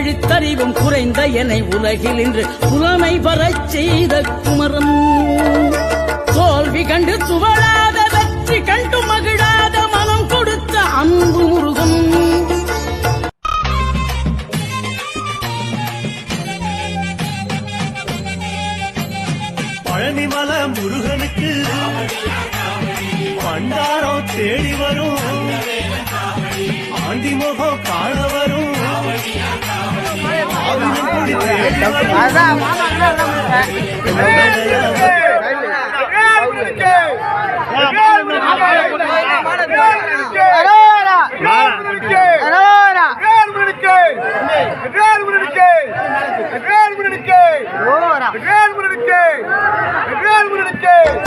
எழுத்தறிவும் குறைந்த என்னை உலகில் இன்று புலமை வரச் செய்த குமரன். தோல்வி கண்டு துவளாத வெற்றி கண்டு மகிழாத மனம் கொடுத்த அன்பு முருகன். பழனிமல முருகனுக்கு பண்டாரம் தேடி வரும், ஆண்டி முகம் காண வரும்,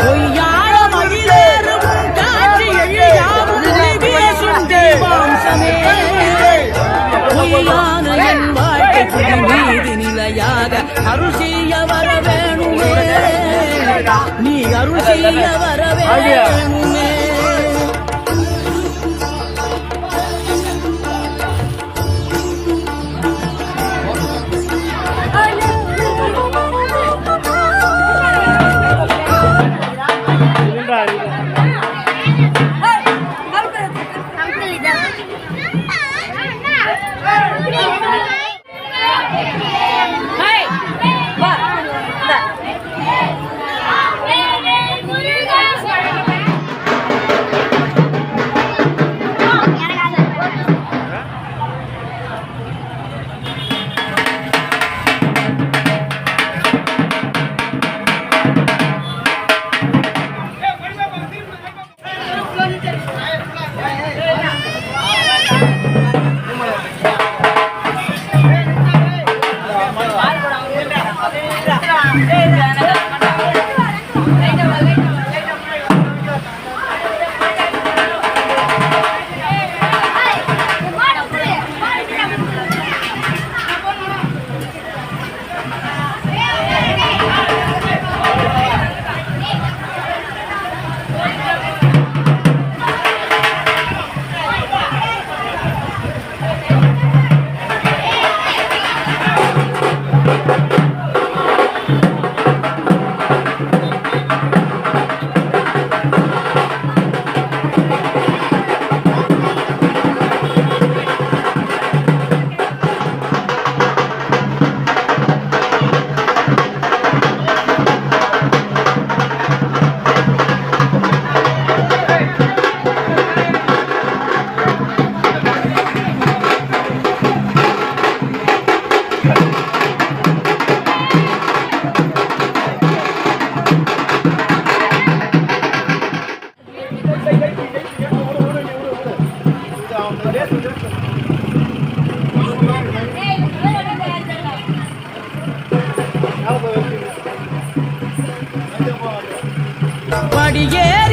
பொய்யான மகிழேறும் காட்சியில் யாவும் வீசும் தீபாம்சமே. பொய்யான என் வாழ்க்கை மீது நிலையாக அருள் செய்ய வர வேணுமே, நீ அருள் செய்ய வர வேணுமே. படியேறி